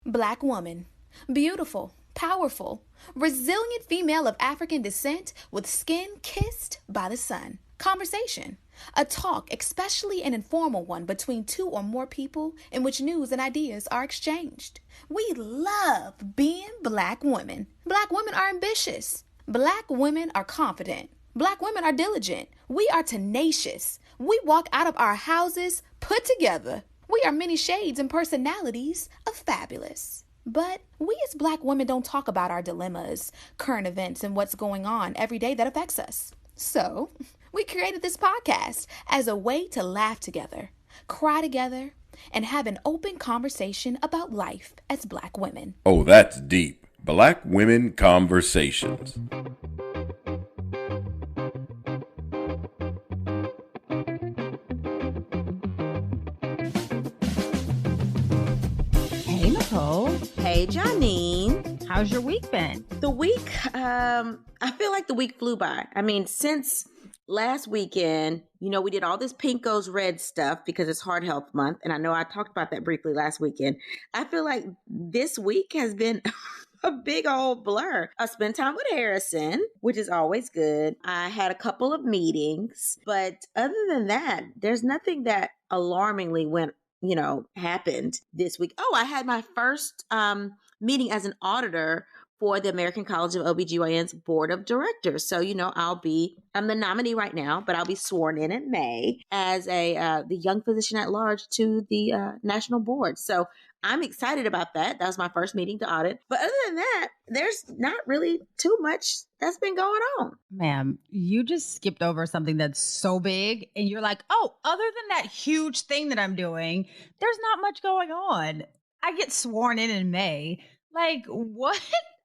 Black woman. Beautiful, powerful, resilient female of African descent with skin kissed by the sun. Conversation. A talk, especially an informal one between two or more people in which news and ideas are exchanged. We love being black women. Black women are ambitious. Black women are confident. Black women are diligent. We are tenacious. We walk out of our houses put together. We are many shades and personalities of fabulous. But we as black women don't talk about our dilemmas, current events, and what's going on every day that affects us. So, we created this podcast as a way to laugh together, cry together, and have an open conversation about life as black women. Oh, that's deep. Black Women Conversations. Hey, Nicole. Hey, Janine. How's your week been? The week, I feel like the week flew by. I mean, since last weekend, we did all this pink goes red stuff because it's Heart Health Month. And I know I talked about that briefly last weekend. I feel like this week has been a big old blur. I spent time with Harrison, which is always good. I had a couple of meetings, but other than that, there's nothing that alarmingly happened this week. Oh, I had my first meeting as an auditor for the American College of OBGYN's board of directors. So, I'm the nominee right now, but I'll be sworn in May as the young physician at large to the national board. So I'm excited about that. That was my first meeting to audit. But other than that, there's not really too much that's been going on. Ma'am, you just skipped over something that's so big and you're like, oh, other than that huge thing that I'm doing, there's not much going on. I get sworn in May. Like, what?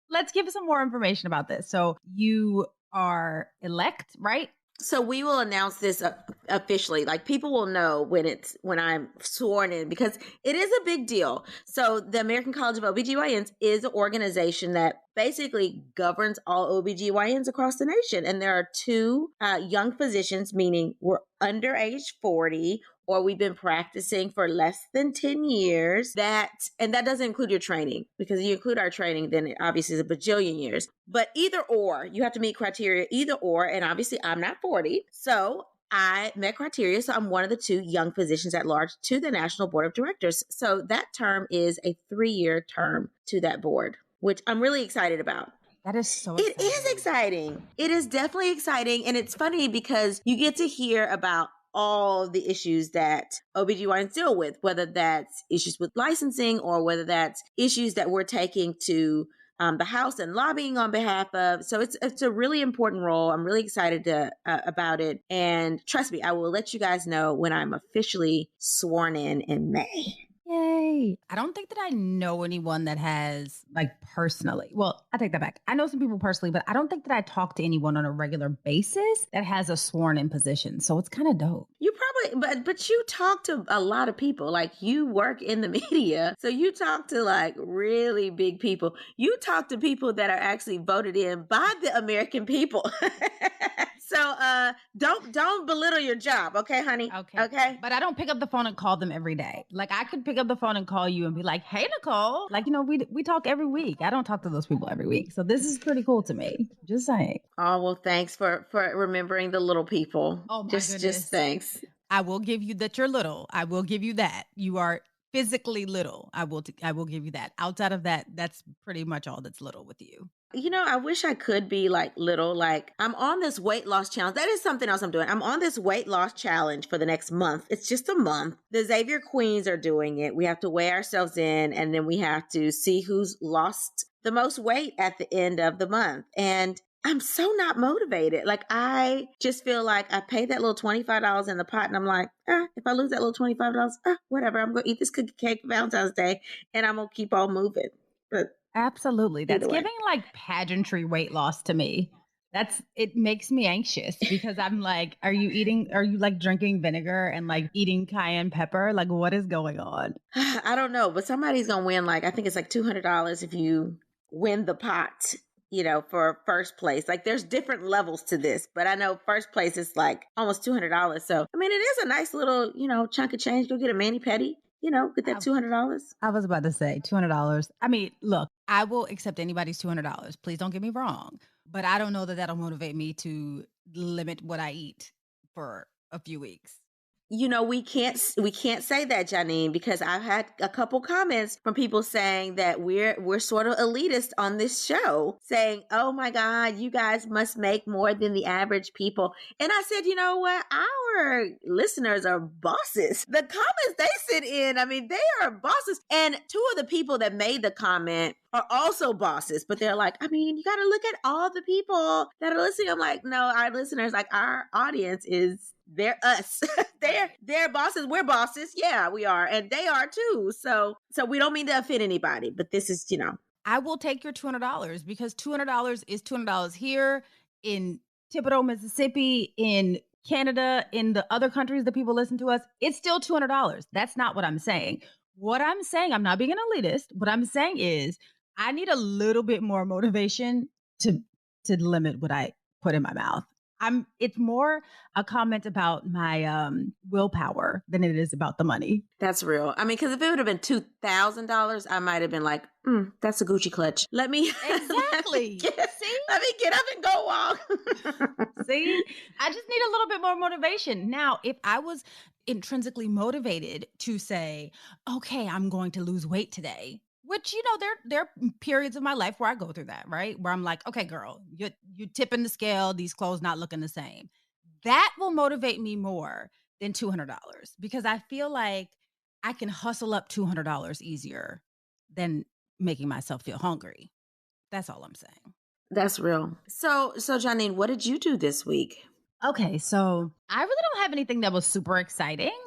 Let's give some more information about this. So you are elect, right? So we will announce this officially. Like, people will know when I'm sworn in, because it is a big deal. So the American College of OBGYNs is an organization that basically governs all OBGYNs across the nation. And there are two young physicians, meaning we're under age 40 or we've been practicing for less than 10 years. And that doesn't include your training, because if you include our training, then it obviously is a bajillion years. But either or, you have to meet criteria either or. And obviously I'm not 40. So I met criteria. So I'm one of the two young physicians at large to the National Board of Directors. So that term is a 3-year term to that board, which I'm really excited about. That is so exciting. It is exciting. It is definitely exciting. And it's funny because you get to hear about all the issues that OBGYNs deal with, whether that's issues with licensing or whether that's issues that we're taking to the House and lobbying on behalf of. So it's a really important role. I'm really excited about it. And trust me, I will let you guys know when I'm officially sworn in May. Yay. I don't think that I know anyone that has, like, personally. Well, I take that back. I know some people personally, but I don't think that I talk to anyone on a regular basis that has a sworn in position. So it's kind of dope. You probably, but you talk to a lot of people. Like, you work in the media. So you talk to like really big people. You talk to people that are actually voted in by the American people. So don't belittle your job, okay, honey? Okay. But I don't pick up the phone and call them every day. Like, I could pick up the phone and call you and be like, "Hey, Nicole." Like, we talk every week. I don't talk to those people every week. So this is pretty cool to me. Just saying. Oh, well, thanks for remembering the little people. Oh my goodness. Just thanks. I will give you that you're little. I will give you that. You are physically little. I will give you that. Outside of that, that's pretty much all that's little with you. I wish I could be like little. Like, I'm on this weight loss challenge. That is something else I'm doing. I'm on this weight loss challenge for the next month. It's just a month. The Xavier Queens are doing it. We have to weigh ourselves in, and then we have to see who's lost the most weight at the end of the month. And I'm so not motivated. Like, I just feel like I paid that little $25 in the pot, and I'm like, if I lose that little $25, whatever. I'm going to eat this cookie cake for Valentine's Day, and I'm going to keep on moving. But absolutely. That's giving like pageantry weight loss to me. It makes me anxious because I'm like, are you like drinking vinegar and like eating cayenne pepper? Like, what is going on? I don't know, but somebody's going to win. Like, I think it's like $200 if you win the pot, for first place. Like, there's different levels to this, but I know first place is like almost $200. So, I mean, it is a nice little, chunk of change. Go get a mani-pedi. get that $200. I was about to say $200. I mean, look, I will accept anybody's $200. Please don't get me wrong. But I don't know that that'll motivate me to limit what I eat for a few weeks. We can't say that, Janine, because I've had a couple comments from people saying that we're sort of elitist on this show, saying, "Oh my God, you guys must make more than the average people." And I said, you know what? Our listeners are bosses. The comments they sit in, I mean, they are bosses. And two of the people that made the comment are also bosses, but they're like, I mean, you got to look at all the people that are listening. I'm like, no, our listeners, like our audience they're us. they're bosses. We're bosses. Yeah, we are. And they are too. So we don't mean to offend anybody, but this is, I will take your $200 because $200 is $200 here in Thibodaux, Mississippi, in Canada, in the other countries that people listen to us. It's still $200. That's not what I'm saying. What I'm saying, I'm not being an elitist. What I'm saying is I need a little bit more motivation to limit what I put in my mouth. It's more a comment about my willpower than it is about the money. That's real. I mean, because if it would have been $2,000, I might have been like, that's a Gucci clutch. Let me exactly. Let me get up and go walk. See, I just need a little bit more motivation. Now, if I was intrinsically motivated to say, okay, I'm going to lose weight today, which, there are periods of my life where I go through that, right? Where I'm like, okay, girl, you're tipping the scale. These clothes not looking the same. That will motivate me more than $200 because I feel like I can hustle up $200 easier than making myself feel hungry. That's all I'm saying. That's real. So Janine, what did you do this week? Okay, so I really don't have anything that was super exciting,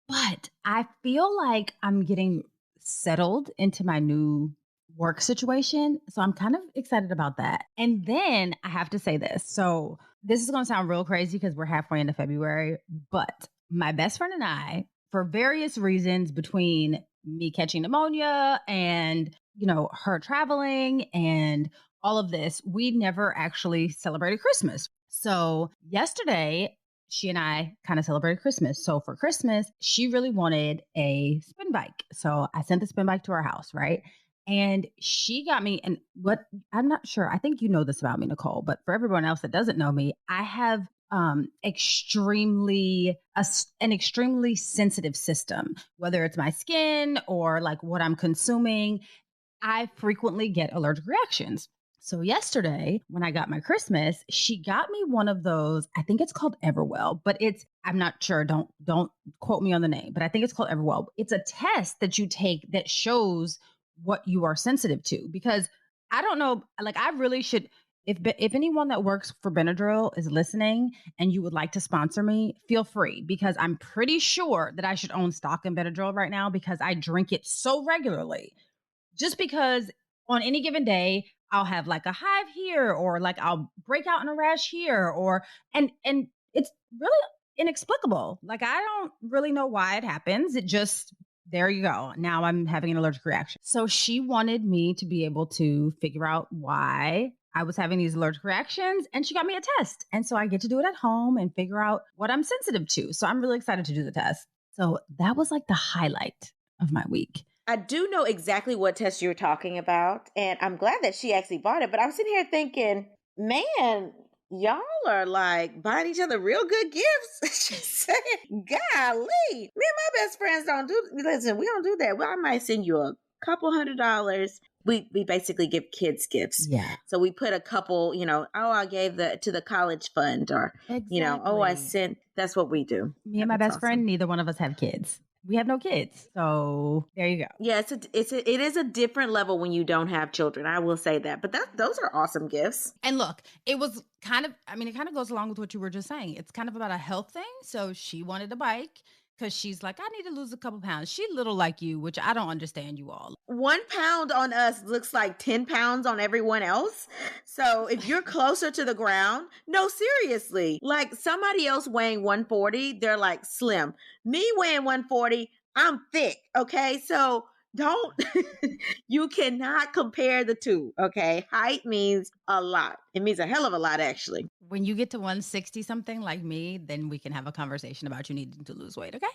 but I feel like I'm getting settled into my new work situation. So I'm kind of excited about that. And then I have to say this. So this is going to sound real crazy because we're halfway into February, but my best friend and I, for various reasons between me catching pneumonia and, her traveling and all of this, we never actually celebrated Christmas. So yesterday, she and I kind of celebrated Christmas. So for Christmas, she really wanted a spin bike. So I sent the spin bike to her house, right? And she got me, and what I'm not sure, I think you know this about me, Nicole, but for everyone else that doesn't know me, I have an extremely sensitive system, whether it's my skin or like what I'm consuming. I frequently get allergic reactions. So yesterday, when I got my Christmas, she got me one of those. I think it's called Everwell, but I'm not sure. Don't quote me on the name, but I think it's called Everwell. It's a test that you take that shows what you are sensitive to, because I don't know, like I really should, if anyone that works for Benadryl is listening and you would like to sponsor me, feel free, because I'm pretty sure that I should own stock in Benadryl right now because I drink it so regularly. Just because on any given day, I'll have like a hive here, or like I'll break out in a rash here, and it's really inexplicable. Like I don't really know why it happens. It just, there you go. Now I'm having an allergic reaction. So she wanted me to be able to figure out why I was having these allergic reactions, and she got me a test. And so I get to do it at home and figure out what I'm sensitive to. So I'm really excited to do the test. So that was like the highlight of my week. I do know exactly what test you're talking about, and I'm glad that she actually bought it. But I'm sitting here thinking, man, y'all are like buying each other real good gifts. She's saying, golly, me and my best friends don't do, listen, we don't do that. Well, I might send you a couple $100. We basically give kids gifts. Yeah. So we put a couple, I gave to the college fund, or, exactly. I sent, that's what we do. Me and my best friend, neither one of us have kids. We have no kids. So there you go. Yeah, it is a different level when you don't have children. I will say that. But those are awesome gifts. And look, it was kind of goes along with what you were just saying. It's kind of about a health thing. So she wanted a bike because she's like, I need to lose a couple pounds. She's little like you, which I don't understand you all. 1 pound on us looks like 10 pounds on everyone else. So if you're closer to the ground, no, seriously, like somebody else weighing 140, they're like slim. Me weighing 140, I'm thick. Okay. So don't, you cannot compare the two. Okay. Height means a lot. It means a hell of a lot, actually. When you get to 160 something like me, then we can have a conversation about you needing to lose weight. Okay.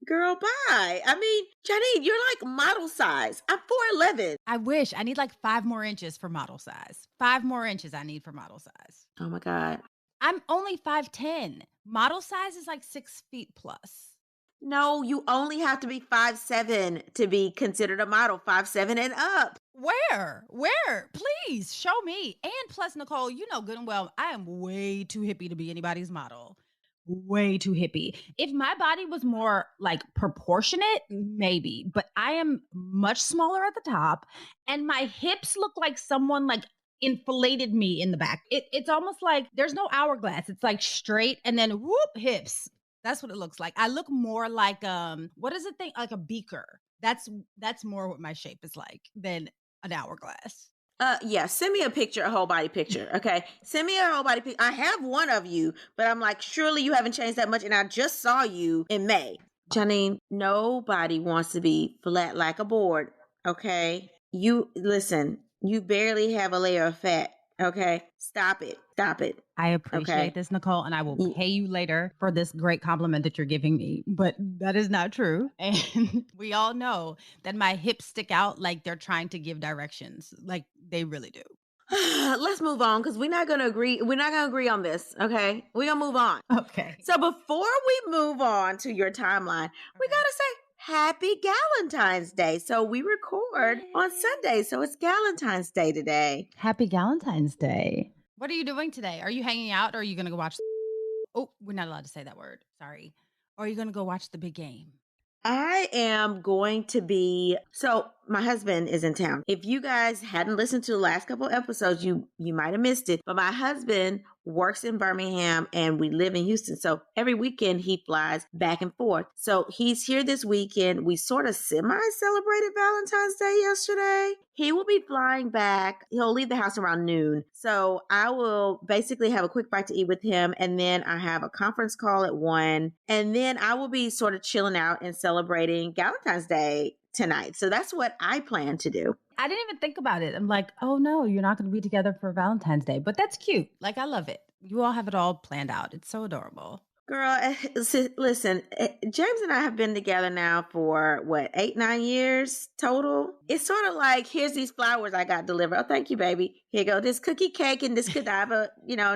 Girl, bye. I mean, Janine, you're like model size. I'm 4'11". I wish. I need like 5 more inches for model size. 5 more inches I need for model size. Oh my God. I'm only 5'10". Model size is like 6 feet plus. No, you only have to be 5'7" to be considered a model, 5'7" and up. Where? Please show me. And plus, Nicole, you know good and well, I am way too hippie to be anybody's model. Way too hippie. If my body was more like proportionate, maybe, but I am much smaller at the top and my hips look like someone like inflated me in the back. It's almost like there's no hourglass. It's like straight and then whoop, hips. That's what it looks like. I look more like what is the thing? Like a beaker. That's more what my shape is like than an hourglass. Yeah, send me a picture, a whole body picture. Okay. Send me a whole body picture. I have one of you, but I'm like, surely you haven't changed that much. And I just saw you in May. Janine, nobody wants to be flat like a board. Okay. You listen, you barely have a layer of fat. Okay. Stop it. I appreciate this, Nicole, and I will pay you later for this great compliment that you're giving me, but that is not true. And we all know that my hips stick out like they're trying to give directions, like they really do. Let's move on because we're not going to agree. We're not going to agree on this. Okay. We're going to move on. Okay. So before we move on to your timeline, we got to say Happy Galentine's Day. So we record on Sunday. So it's Galentine's Day today. Happy Galentine's Day. What are you doing today? Are you hanging out or are you going to go watch? Oh, we're not allowed to say that word. Sorry. Or are you going to go watch the big game? I am going to be, so my husband is in town. If you guys hadn't listened to the last couple episodes, you might have missed it. But my husband works in Birmingham and we live in Houston. So every weekend he flies back and forth. So he's here this weekend. We sort of semi-celebrated Valentine's Day yesterday. He will be flying back. He'll leave the house around noon. So I will basically have a quick bite to eat with him. And then I have a conference call at 1. And then I will be sort of chilling out and celebrating Valentine's Day tonight. So that's what I plan to do. I didn't even think about it. I'm like, oh no, you're not going to be together for Valentine's Day. But that's cute. Like, I love it. You all have it all planned out. It's so adorable. Girl, listen, James and I have been together now for 8-9 years total. It's sort of like, here's these flowers I got delivered. Oh, thank you, baby. Here you go. This cookie cake and this Godiva,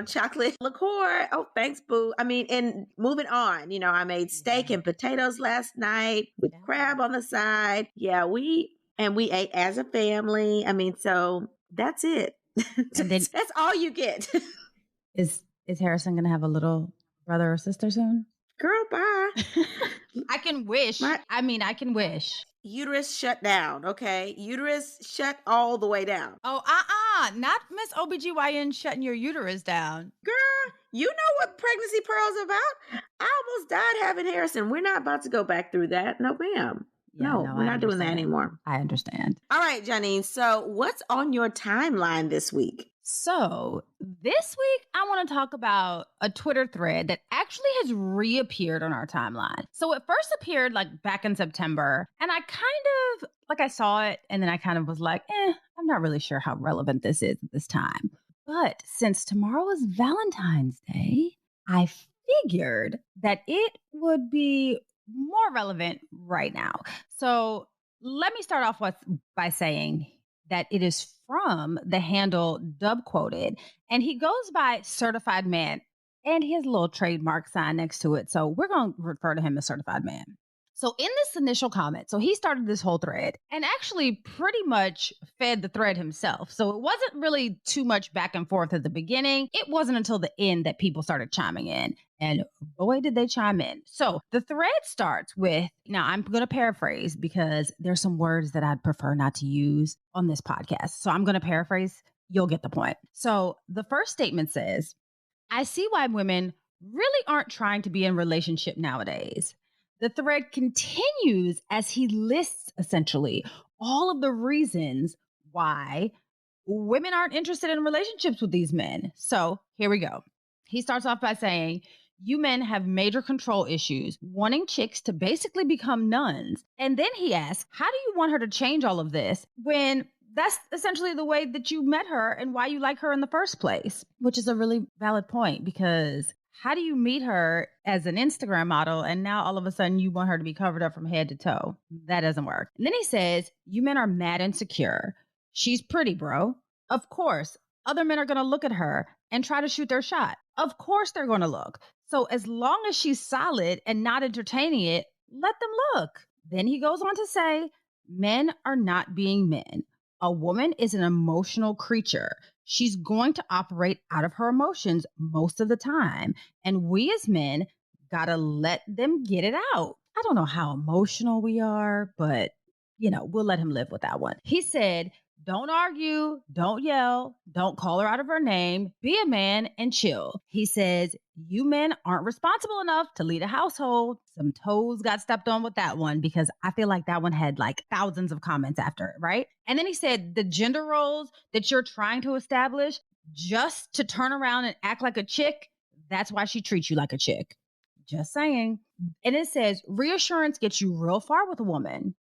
chocolate liqueur. Oh, thanks, boo. I mean, and moving on, I made steak and potatoes last night with crab on the side. Yeah, we ate as a family. I mean, so that's it. That's all you get. Is Harrison going to have a little brother or sister soon? Girl, bye. I can wish. I can wish. Uterus shut down, okay? Uterus shut all the way down. Oh, not Miss OBGYN shutting your uterus down. Girl, you know what pregnancy pearls are about? I almost died having Harrison. We're not about to go back through that. No, ma'am. Yeah, no, we're not doing that anymore. I understand. All right, Janine. So what's on your timeline this week? So this week, I want to talk about a Twitter thread that actually has reappeared on our timeline. So it first appeared like back in September, and I I saw it, and then I kind of was like, I'm not really sure how relevant this is at this time. But since tomorrow is Valentine's Day, I figured that it would be more relevant right now. So let me start off by saying that it is from the handle Dub Quoted, and he goes by Certified Man, and he has a little trademark sign next to it. So we're going to refer to him as Certified Man. So in this initial comment, so he started this whole thread and actually pretty much fed the thread himself. So it wasn't really too much back and forth at the beginning. It wasn't until the end that people started chiming in. And boy, did they chime in. So the thread starts with, now I'm going to paraphrase because there's some words that I'd prefer not to use on this podcast. So I'm going to paraphrase. You'll get the point. So the first statement says, I see why women really aren't trying to be in a relationship nowadays. The thread continues as he lists essentially all of the reasons why women aren't interested in relationships with these men. So here we go. He starts off by saying, you men have major control issues, wanting chicks to basically become nuns. And then he asks, how do you want her to change all of this when that's essentially the way that you met her and why you like her in the first place? Which is a really valid point, because How do you meet her as an Instagram model and now all of a sudden you want her to be covered up from head to toe? That doesn't work. And then he says, you men are mad insecure. She's pretty, bro. Of course, other men are going to look at her and try to shoot their shot. Of course they're going to look. So as long as she's solid and not entertaining it, let them look. Then he goes on to say, men are not being men. A woman is an emotional creature. She's going to operate out of her emotions most of the time. And we as men gotta let them get it out. I don't know how emotional we are, but we'll let him live with that one. He said, don't argue, don't yell, don't call her out of her name, be a man and chill. He says, you men aren't responsible enough to lead a household. Some toes got stepped on with that one because I feel like that one had like thousands of comments after it, right? And then he said, the gender roles that you're trying to establish just to turn around and act like a chick, that's why she treats you like a chick. Just saying. And it says, reassurance gets you real far with a woman.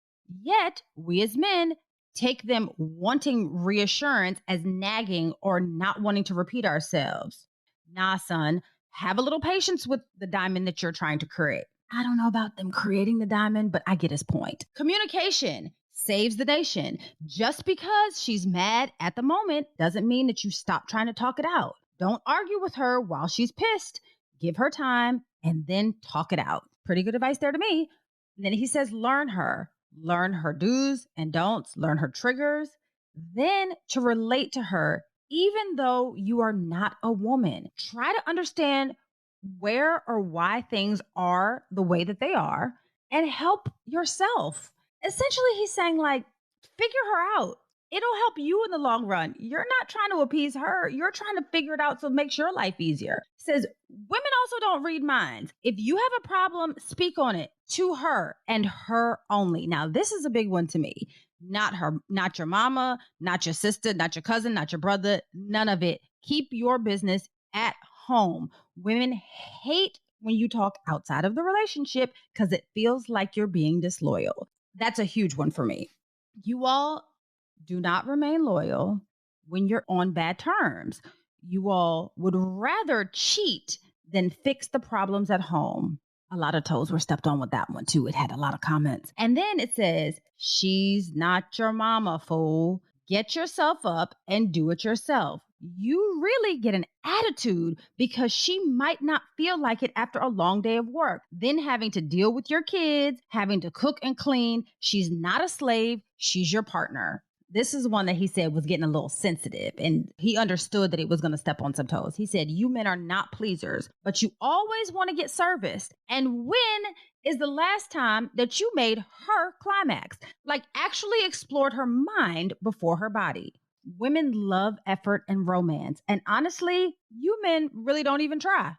Yet, we as men take them wanting reassurance as nagging or not wanting to repeat ourselves. Nah, son, have a little patience with the diamond that you're trying to create. I don't know about them creating the diamond, but I get his point. Communication saves the nation. Just because she's mad at the moment doesn't mean that you stop trying to talk it out. Don't argue with her while she's pissed. Give her time and then talk it out. Pretty good advice there to me. And then he says, learn her do's and don'ts, learn her triggers, then to relate to her, even though you are not a woman. Try to understand where or why things are the way that they are and help yourself. Essentially, he's saying, like, figure her out. It'll help you in the long run. You're not trying to appease her. You're trying to figure it out so it makes your life easier. He says, women also don't read minds. If you have a problem, speak on it to her and her only. Now, this is a big one to me. Not her, not your mama, not your sister, not your cousin, not your brother, none of it. Keep your business at home. Women hate when you talk outside of the relationship because it feels like you're being disloyal. That's a huge one for me. You all do not remain loyal when you're on bad terms. You all would rather cheat than fix the problems at home. A lot of toes were stepped on with that one too. It had a lot of comments. And then it says, she's not your mama, fool. Get yourself up and do it yourself. You really get an attitude because she might not feel like it after a long day of work. Then having to deal with your kids, having to cook and clean. She's not a slave. She's your partner. This is one that he said was getting a little sensitive, and he understood that it was going to step on some toes. He said, you men are not pleasers, but you always want to get serviced. And when is the last time that you made her climax? Like actually explored her mind before her body. Women love effort and romance. And honestly, you men really don't even try.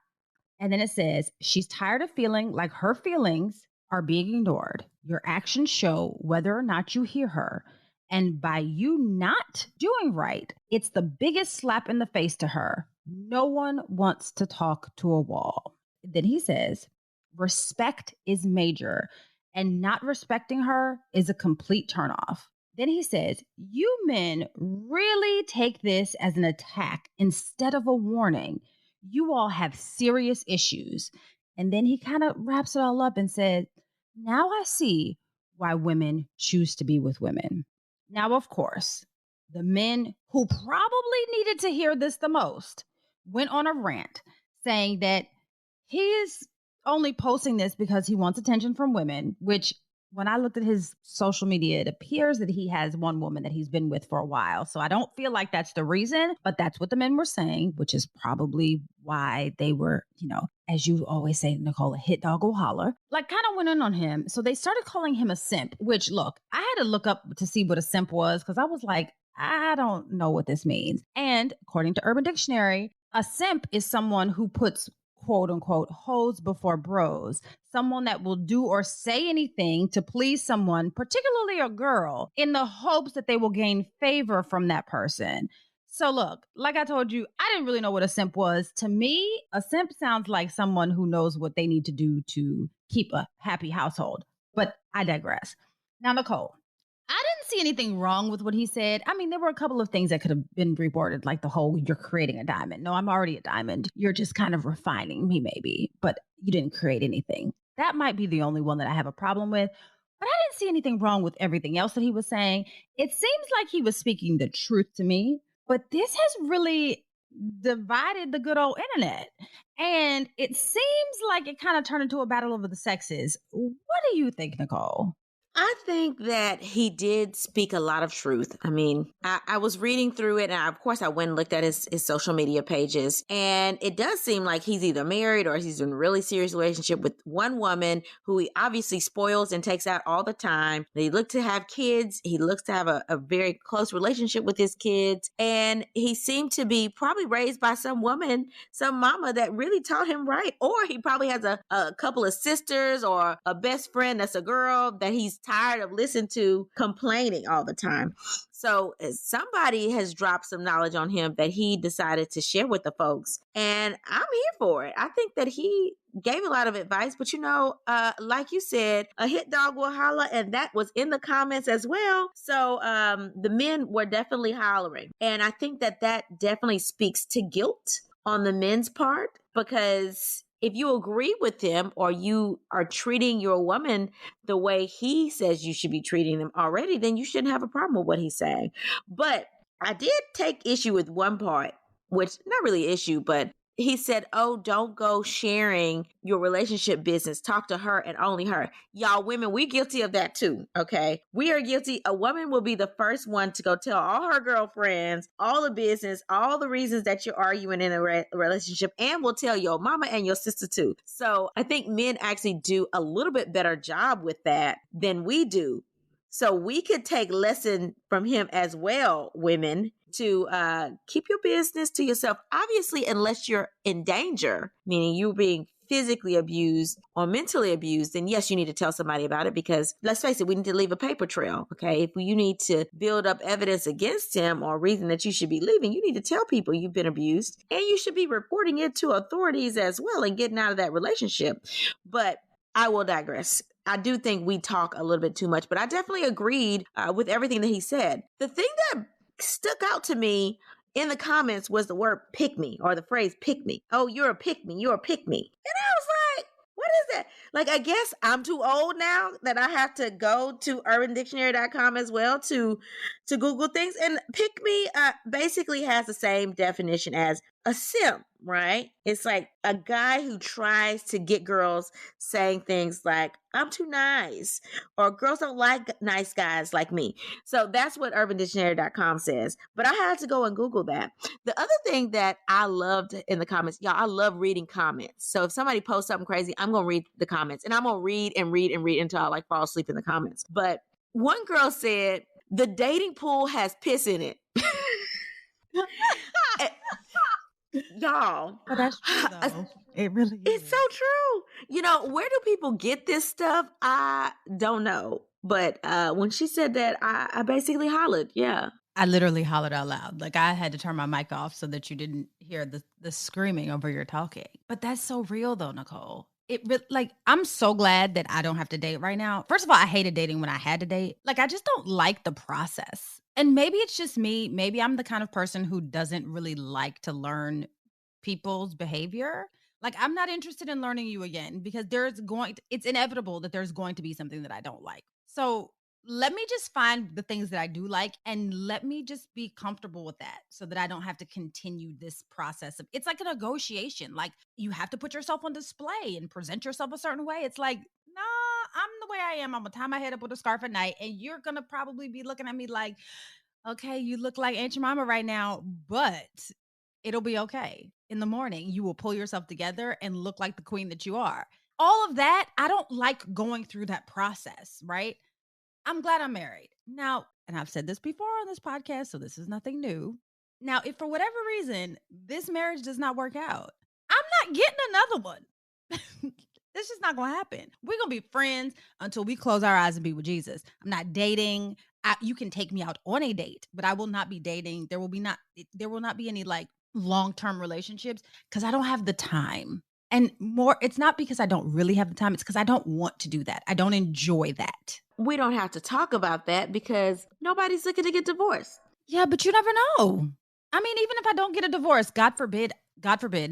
And then it says, she's tired of feeling like her feelings are being ignored. Your actions show whether or not you hear her. And by you not doing right, it's the biggest slap in the face to her. No one wants to talk to a wall. Then he says, respect is major, and not respecting her is a complete turnoff. Then he says, you men really take this as an attack instead of a warning. You all have serious issues. And then he kind of wraps it all up and said, now I see why women choose to be with women. Now, of course, the men who probably needed to hear this the most went on a rant saying that he is only posting this because he wants attention from women, which when I looked at his social media, it appears that he has one woman that he's been with for a while. So I don't feel like that's the reason, but that's what the men were saying, which is probably why they were, as you always say, Nicole, a hit dog will holler, like kind of went in on him. So they started calling him a simp, which look, I had to look up to see what a simp was because I was like, I don't know what this means. And according to Urban Dictionary, a simp is someone who puts quote unquote hoes before bros, someone that will do or say anything to please someone, particularly a girl, in the hopes that they will gain favor from that person. So look, like I told you, I didn't really know what a simp was. To me, a simp sounds like someone who knows what they need to do to keep a happy household. But I digress. Now, Nicole, I didn't see anything wrong with what he said. I mean, there were a couple of things that could have been reworded, like the whole "you're creating a diamond." No, I'm already a diamond. You're just kind of refining me, maybe, but you didn't create anything. That might be the only one that I have a problem with. But I didn't see anything wrong with everything else that he was saying. It seems like he was speaking the truth to me, but this has really divided the good old internet. And it seems like it kind of turned into a battle over the sexes. What do you think, Nicole? I think that he did speak a lot of truth. I mean, I was reading through it, and of course I went and looked at his social media pages, and it does seem like he's either married or he's in a really serious relationship with one woman who he obviously spoils and takes out all the time. They look to have kids. He looks to have a very close relationship with his kids, and he seemed to be probably raised by some woman, some mama that really taught him right. Or he probably has a couple of sisters or a best friend that's a girl that he's tired of listening to complaining all the time. So somebody has dropped some knowledge on him that he decided to share with the folks. And I'm here for it. I think that he gave a lot of advice, but like you said, a hit dog will holler, and that was in the comments as well. So the men were definitely hollering. And I think that definitely speaks to guilt on the men's part, because if you agree with him or you are treating your woman the way he says you should be treating them already, then you shouldn't have a problem with what he's saying. But I did take issue with one part, which not really issue, but he said, "Oh, don't go sharing your relationship business. Talk to her and only her." Y'all women, we're guilty of that too, okay? We are guilty. A woman will be the first one to go tell all her girlfriends, all the business, all the reasons that you're arguing in a relationship, and will tell your mama and your sister too. So I think men actually do a little bit better job with that than we do. So we could take lesson from him as well, women, to keep your business to yourself. Obviously, unless you're in danger, meaning you're being physically abused or mentally abused, then yes, you need to tell somebody about it, because let's face it, we need to leave a paper trail. Okay. If you need to build up evidence against him or reason that you should be leaving, you need to tell people you've been abused, and you should be reporting it to authorities as well and getting out of that relationship. But I will digress. I do think we talk a little bit too much, but I definitely agreed with everything that he said. The thing that stuck out to me in the comments was the word "pick me" or the phrase "pick me." Oh, you're a pick me. You're a pick me. And I was like, what is that? Like, I guess I'm too old now that I have to go to urbandictionary.com as well to Google things. And pick me basically has the same definition as a simp, right? It's like a guy who tries to get girls saying things like, "I'm too nice," or "girls don't like nice guys like me." So that's what urbandictionary.com says. But I had to go and Google that. The other thing that I loved in the comments, y'all, I love reading comments. So if somebody posts something crazy, I'm going to read the comments, and I'm going to read and read and read until I like fall asleep in the comments. But one girl said, "The dating pool has piss in it." Y'all, But that's true, though. It really is. it's so true. Where do people get this stuff? I don't know. But when she said that, I basically hollered. Yeah. I literally hollered out loud. Like, I had to turn my mic off so that you didn't hear the screaming over your talking. But that's so real, though, Nicole. I'm so glad that I don't have to date right now. First of all, I hated dating when I had to date. Like, I just don't like the process. And maybe it's just me. Maybe I'm the kind of person who doesn't really like to learn people's behavior. Like, I'm not interested in learning you again, because it's inevitable that there's going to be something that I don't like. So let me just find the things that I do like, and let me just be comfortable with that, so that I don't have to continue this process it's like a negotiation. Like, you have to put yourself on display and present yourself a certain way. It's like, nah, I'm the way I am. I'm gonna tie my head up with a scarf at night, and you're gonna probably be looking at me like, okay, you look like Aunt Jemima right now, but it'll be okay. In the morning, you will pull yourself together and look like the queen that you are. All of that, I don't like going through that process, right? I'm glad I'm married now. And I've said this before on this podcast, so this is nothing new. Now, if for whatever reason this marriage does not work out, I'm not getting another one. This is not going to happen. We're going to be friends until we close our eyes and be with Jesus. I'm not dating. You can take me out on a date, but I will not be dating. There will not be any like long-term relationships, because I don't have the time. And more, it's not because I don't really have the time. It's because I don't want to do that. I don't enjoy that. We don't have to talk about that because nobody's looking to get divorced. Yeah, but you never know. I mean, even if I don't get a divorce, God forbid,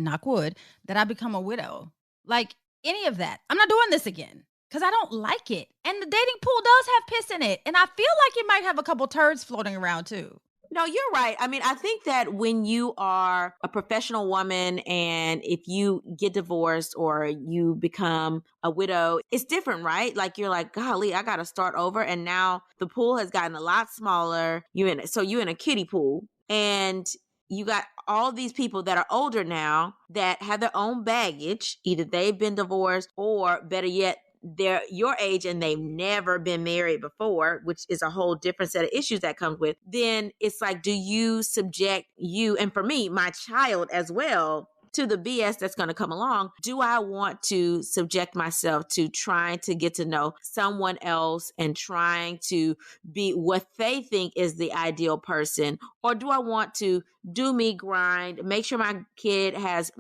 knock wood, that I become a widow. Like any of that. I'm not doing this again because I don't like it. And the dating pool does have piss in it. And I feel like it might have a couple turds floating around too. No, you're right. I mean, I think that when you are a professional woman and if you get divorced or you become a widow, it's different, right? Like you're like, golly, I got to start over. And now the pool has gotten a lot smaller. You're in a kiddie pool and you got all these people that are older now that have their own baggage. Either they've been divorced or better yet, they're your age and they've never been married before, which is a whole different set of issues that comes with, then it's like, do you subject you, and for me, my child as well, to the BS that's going to come along? Do I want to subject myself to trying to get to know someone else and trying to be what they think is the ideal person? Or do I want to do me, grind, make sure my kid has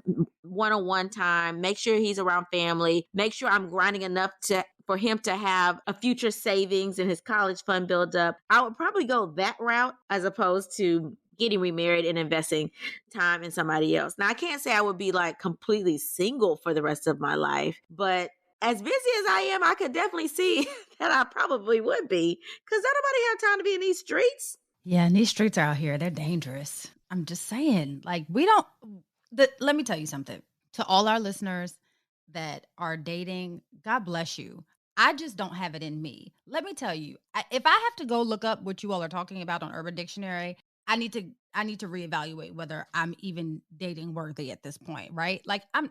one-on-one time, make sure he's around family, make sure I'm grinding enough for him to have a future savings and his college fund build up? I would probably go that route as opposed to getting remarried and investing time in somebody else. Now, I can't say I would be like completely single for the rest of my life, but as busy as I am, I could definitely see that I probably would be, because don't nobody have time to be in these streets. Yeah, and these streets are out here. They're dangerous. I'm just saying, like, let me tell you something. To all our listeners that are dating, God bless you. I just don't have it in me. Let me tell you, if I have to go look up what you all are talking about on Urban Dictionary, I need to reevaluate whether I'm even dating worthy at this point, right? Like I'm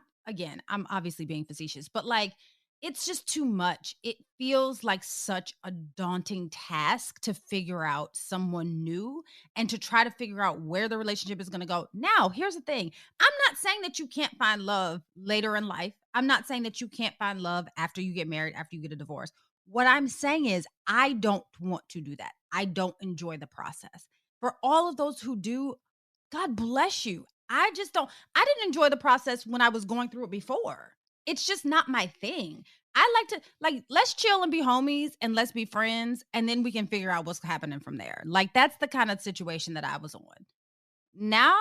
obviously being facetious, but like it's just too much. It feels like such a daunting task to figure out someone new and to try to figure out where the relationship is going to go. Now, here's the thing. I'm not saying that you can't find love later in life. I'm not saying that you can't find love after you get married, after you get a divorce. What I'm saying is I don't want to do that. I don't enjoy the process. For all of those who do, God bless you. I didn't enjoy the process when I was going through it before. It's just not my thing. I like to let's chill and be homies and let's be friends and then we can figure out what's happening from there. Like that's the kind of situation that I was on. Now,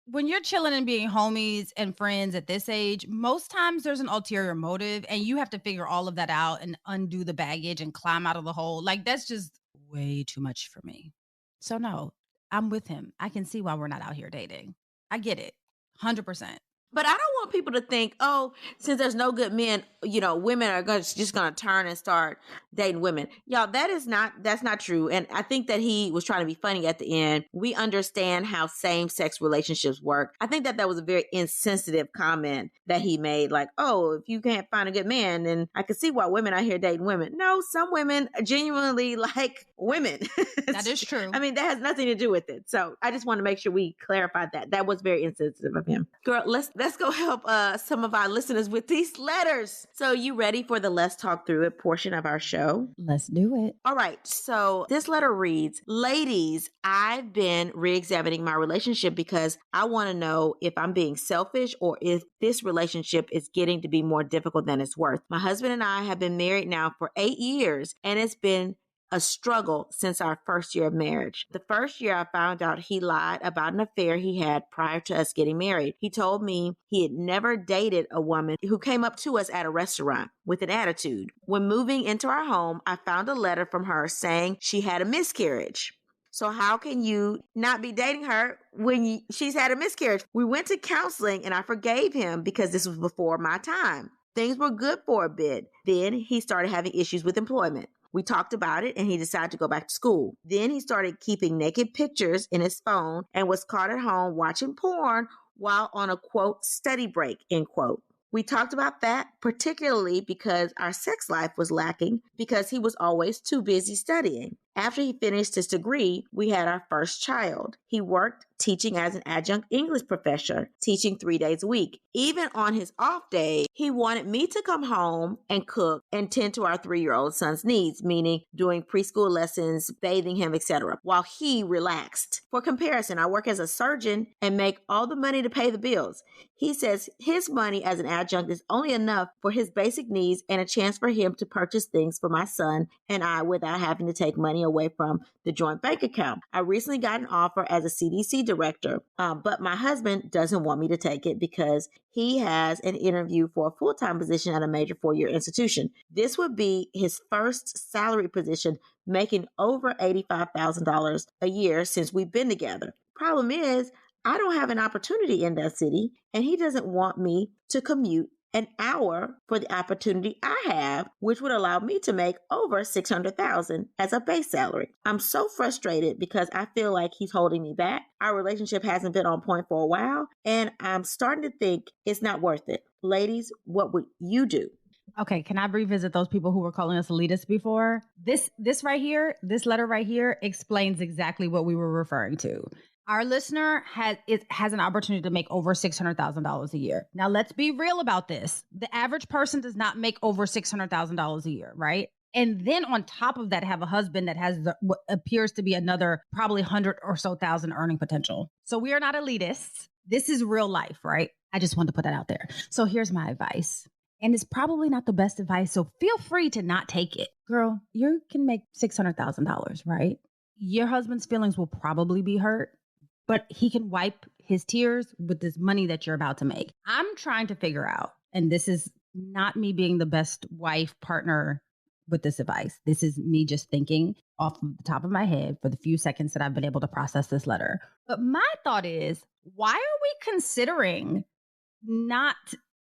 when you're chilling and being homies and friends at this age, most times there's an ulterior motive and you have to figure all of that out and undo the baggage and climb out of the hole. Like that's just way too much for me. So no, I'm with him. I can see why we're not out here dating. I get it. 100%. But I don't want people to think, oh, since there's no good men, women are just going to turn and start dating women. Y'all, that's not true. And I think that he was trying to be funny at the end. We understand how same-sex relationships work. I think that was a very insensitive comment that he made. Like, oh, if you can't find a good man, then I can see why women out here dating women. No, some women genuinely like women. That is true. I mean, that has nothing to do with it. So I just want to make sure we clarify that. That was very insensitive of him. Girl, let's go help some of our listeners with these letters. So you ready for the Let's Talk Through It portion of our show? Let's do it. All right. So this letter reads, ladies, I've been re-examining my relationship because I want to know if I'm being selfish or if this relationship is getting to be more difficult than it's worth. My husband and I have been married now for 8 years and it's been a struggle since our first year of marriage. The first year I found out he lied about an affair he had prior to us getting married. He told me he had never dated a woman who came up to us at a restaurant with an attitude. When moving into our home, I found a letter from her saying she had a miscarriage. So how can you not be dating her when she's had a miscarriage? We went to counseling and I forgave him because this was before my time. Things were good for a bit. Then he started having issues with employment. We talked about it and he decided to go back to school. Then he started keeping naked pictures in his phone and was caught at home watching porn while on a, quote, study break, end quote. We talked about that particularly because our sex life was lacking because he was always too busy studying. After he finished his degree, we had our first child. He worked teaching as an adjunct English professor, teaching 3 days a week. Even on his off day, he wanted me to come home and cook and tend to our 3-year-old son's needs, meaning doing preschool lessons, bathing him, etc., while he relaxed. For comparison, I work as a surgeon and make all the money to pay the bills. He says his money as an adjunct is only enough for his basic needs and a chance for him to purchase things for my son and I without having to take money away from the joint bank account. I recently got an offer as a CDC director, but my husband doesn't want me to take it because he has an interview for a full-time position at a major 4-year institution. This would be his first salary position, making over $85,000 a year since we've been together. Problem is, I don't have an opportunity in that city, and he doesn't want me to commute an hour for the opportunity I have, which would allow me to make over $600,000 as a base salary. I'm so frustrated because I feel like he's holding me back. Our relationship hasn't been on point for a while, and I'm starting to think it's not worth it. Ladies, what would you do? Okay, can I revisit those people who were calling us elitists before? This right here, this letter right here explains exactly what we were referring to. Our listener has an opportunity to make over $600,000 a year. Now, let's be real about this. The average person does not make over $600,000 a year, right? And then on top of that, have a husband that has what appears to be another probably 100 or so thousand earning potential. So we are not elitists. This is real life, right? I just wanted to put that out there. So here's my advice. And it's probably not the best advice, so feel free to not take it. Girl, you can make $600,000, right? Your husband's feelings will probably be hurt, but he can wipe his tears with this money that you're about to make. I'm trying to figure out, and this is not me being the best wife partner with this advice. This is me just thinking off of the top of my head for the few seconds that I've been able to process this letter. But my thought is, why are we considering not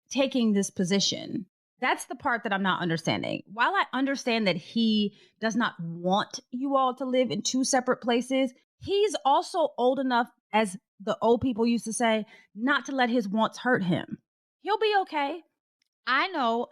taking this position? That's the part that I'm not understanding. While I understand that he does not want you all to live in two separate places, he's also old enough, as the old people used to say, not to let his wants hurt him. He'll be okay. I know,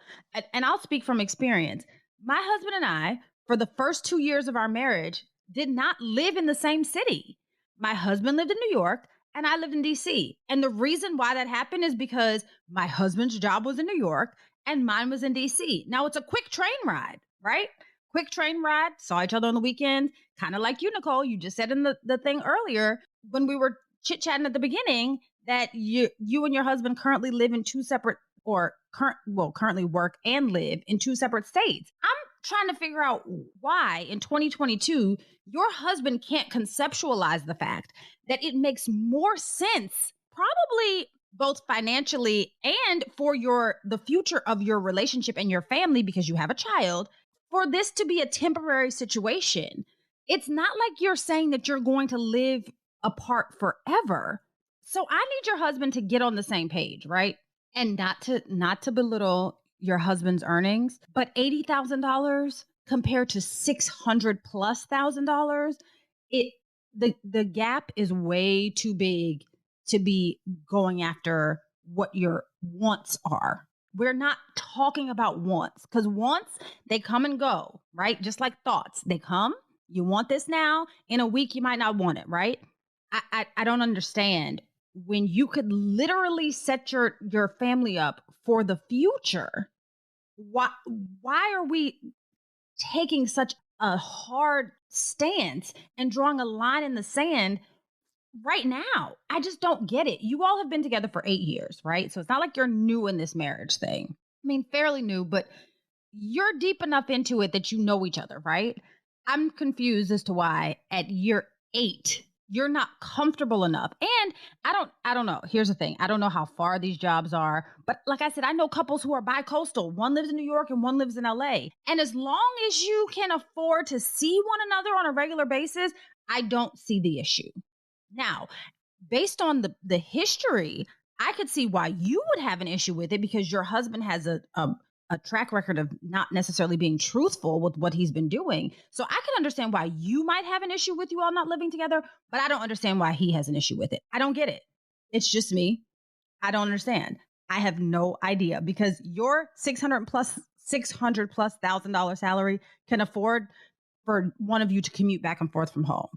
and I'll speak from experience. My husband and I, for the first 2 years of our marriage, did not live in the same city. My husband lived in New York, and I lived in DC. And the reason why that happened is because my husband's job was in New York and mine was in DC. Now it's a quick train ride, right? Quick train ride, saw each other on the weekend, kind of like you, Nicole. You just said in the thing earlier when we were chit-chatting at the beginning that you and your husband currently live in two separate currently work and live in two separate states. I'm trying to figure out why in 2022 your husband can't conceptualize the fact that it makes more sense, probably both financially and for the future of your relationship and your family, because you have a child, for this to be a temporary situation. It's not like you're saying that you're going to live apart forever. So I need your husband to get on the same page, right? And not to belittle your husband's earnings, but $80,000 compared to $600,000+, the gap is way too big to be going after what your wants are. We're not talking about wants, because wants, they come and go, right? Just like thoughts, they come. You want this now. In a week, you might not want it, right? I don't understand when you could literally set your family up for the future. Why are we taking such a hard stance and drawing a line in the sand right now? I just don't get it. You all have been together for 8 years, right? So it's not like you're new in this marriage thing. I mean, fairly new, but you're deep enough into it that you know each other, right? I'm confused as to why at year 8, you're not comfortable enough. And I don't know. Here's the thing. I don't know how far these jobs are, but like I said, I know couples who are bi-coastal. One lives in New York and one lives in LA. And as long as you can afford to see one another on a regular basis, I don't see the issue. Now, based on the history, I could see why you would have an issue with it, because your husband has a track record of not necessarily being truthful with what he's been doing. So I can understand why you might have an issue with you all not living together, but I don't understand why he has an issue with it. I don't get it. It's just me. I don't understand. I have no idea, because your $600,000+ salary can afford for one of you to commute back and forth from home.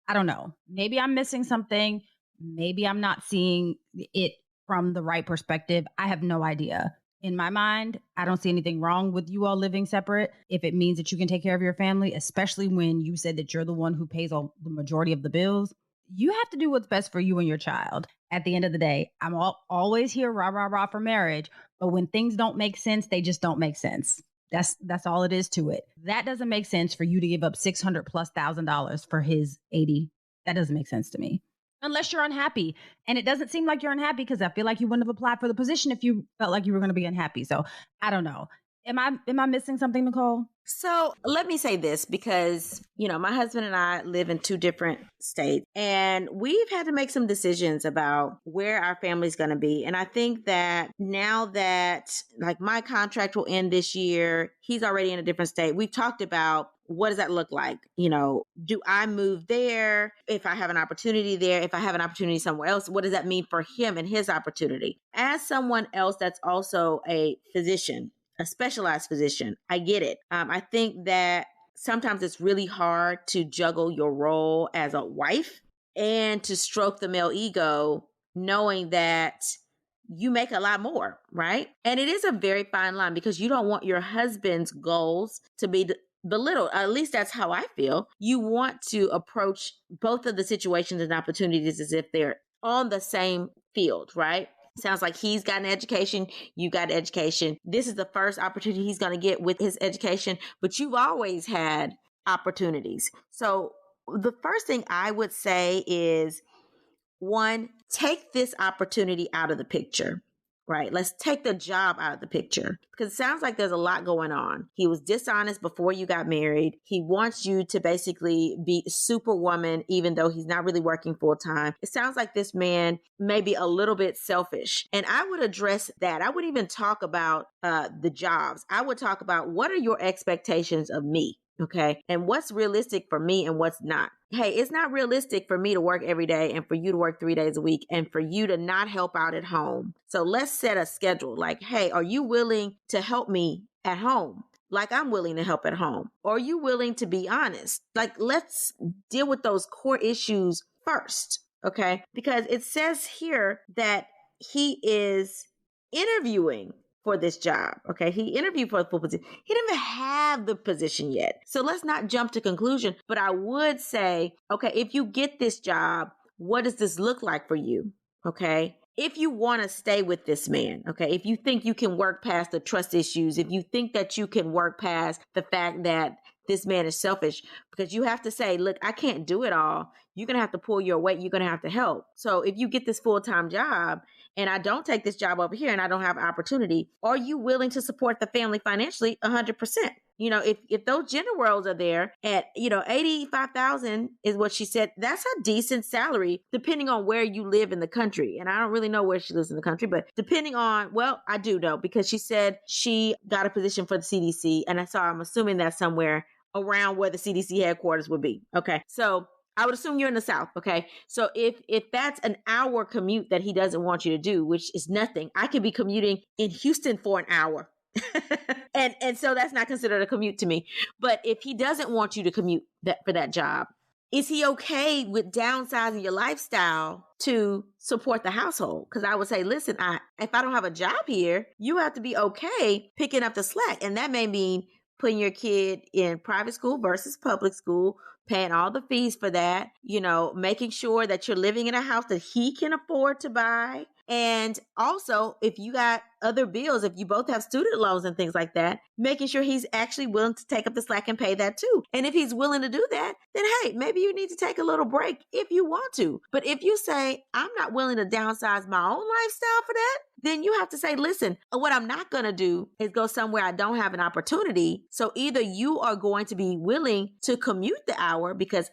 I don't know. Maybe I'm missing something. Maybe I'm not seeing it from the right perspective. I have no idea. In my mind, I don't see anything wrong with you all living separate if it means that you can take care of your family, especially when you said that you're the one who pays all the majority of the bills. You have to do what's best for you and your child. At the end of the day, I'm always here, rah, rah, rah, for marriage. But when things don't make sense, they just don't make sense. That's all it is to it. That doesn't make sense for you to give up $600,000+ for his 80. That doesn't make sense to me. Unless you're unhappy. And it doesn't seem like you're unhappy because I feel like you wouldn't have applied for the position if you felt like you were going to be unhappy. So I don't know. Am I missing something, Nicole? So let me say this because, my husband and I live in 2 different states and we've had to make some decisions about where our family's going to be. And I think that now that like my contract will end this year, he's already in a different state. We've talked about what does that look like? Do I move there? If I have an opportunity there, if I have an opportunity somewhere else, what does that mean for him and his opportunity? As someone else that's also a physician, a specialized physician, I get it. I think that sometimes it's really hard to juggle your role as a wife and to stroke the male ego, knowing that you make a lot more, right? And it is a very fine line because you don't want your husband's goals to be belittled. At least that's how I feel. You want to approach both of the situations and opportunities as if they're on the same field, right? Sounds like he's got an education, you got an education. This is the first opportunity he's going to get with his education, but you've always had opportunities. So the first thing I would say is, 1, take this opportunity out of the picture. Right. Let's take the job out of the picture because it sounds like there's a lot going on. He was dishonest before you got married. He wants you to basically be superwoman, even though he's not really working full time. It sounds like this man may be a little bit selfish. And I would address that. I wouldn't even talk about the jobs. I would talk about what are your expectations of me? Okay. And what's realistic for me and what's not. Hey, it's not realistic for me to work every day and for you to work 3 days a week and for you to not help out at home. So let's set a schedule like, hey, are you willing to help me at home? Like I'm willing to help at home. Or are you willing to be honest? Like, let's deal with those core issues first. Okay. Because it says here that he is interviewing for this job. Okay. He interviewed for the full position. He didn't even have the position yet. So let's not jump to conclusion, but I would say, okay, if you get this job, what does this look like for you? Okay. If you want to stay with this man, okay, if you think you can work past the trust issues, if you think that you can work past the fact that this man is selfish, because you have to say, look, I can't do it all. You're going to have to pull your weight. You're going to have to help. So if you get this full-time job and I don't take this job over here and I don't have an opportunity, are you willing to support the family financially 100%? If those gender roles are there at, 85,000 is what she said, that's a decent salary depending on where you live in the country. And I don't really know where she lives in the country, but depending on, well, I do know because she said she got a position for the CDC. And I'm assuming that's somewhere around where the CDC headquarters would be. Okay. So I would assume you're in the South. Okay. So if that's an hour commute that he doesn't want you to do, which is nothing, I could be commuting in Houston for an hour. and so that's not considered a commute to me. But if he doesn't want you to commute for that job, is he okay with downsizing your lifestyle to support the household? Because I would say, listen, if I don't have a job here, you have to be okay picking up the slack. And that may mean putting your kid in private school versus public school, paying all the fees for that, making sure that you're living in a house that he can afford to buy. And also, if you got other bills, if you both have student loans and things like that, making sure he's actually willing to take up the slack and pay that too. And if he's willing to do that, then hey, maybe you need to take a little break if you want to. But if you say, I'm not willing to downsize my own lifestyle for that, then you have to say, listen, what I'm not going to do is go somewhere I don't have an opportunity. So either you are going to be willing to commute the hour because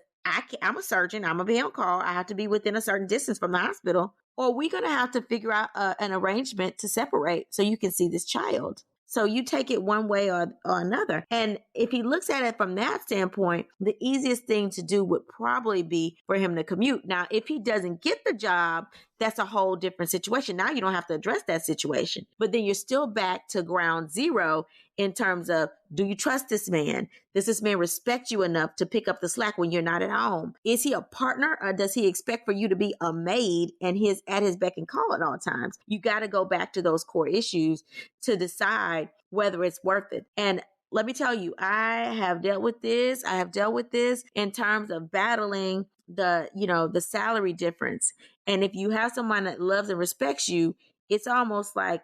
I'm a surgeon, I'm going to be on call, I have to be within a certain distance from the hospital, or we're going to have to figure out an arrangement to separate so you can see this child. So you take it one way or another. And if he looks at it from that standpoint, the easiest thing to do would probably be for him to commute. Now, if he doesn't get the job, that's a whole different situation. Now you don't have to address that situation, but then you're still back to ground zero in terms of, do you trust this man? Does this man respect you enough to pick up the slack when you're not at home? Is he a partner, or does he expect for you to be a maid and at his beck and call at all times? You got to go back to those core issues to decide whether it's worth it. And let me tell you, I have dealt with this. I have dealt with this in terms of battling the salary difference. And if you have someone that loves and respects you, it's almost like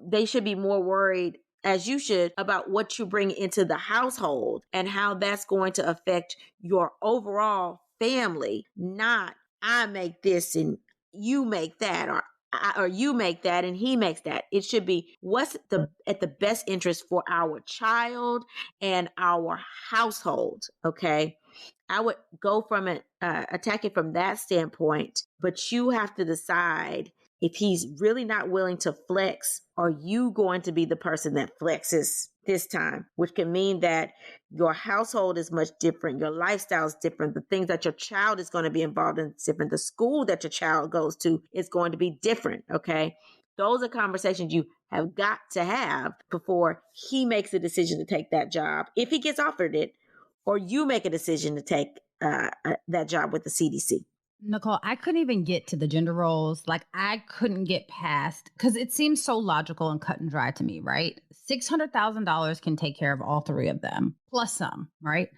they should be more worried, as you should, about what you bring into the household and how that's going to affect your overall family. Not, I make this and you make that, or you make that and he makes that. It should be what's at the best interest for our child and our household. Okay. I would go from attack it from that standpoint, but you have to decide if he's really not willing to flex, are you going to be the person that flexes this time, which can mean that your household is much different. Your lifestyle is different. The things that your child is going to be involved in is different. The school that your child goes to is going to be different. Okay. Those are conversations you have got to have before he makes a decision to take that job, if he gets offered it, or you make a decision to take that job with the CDC. Nicole, I couldn't even get to the gender roles. Like, I couldn't get past, because it seems so logical and cut and dry to me, right? $600,000 can take care of all three of them, plus some, right?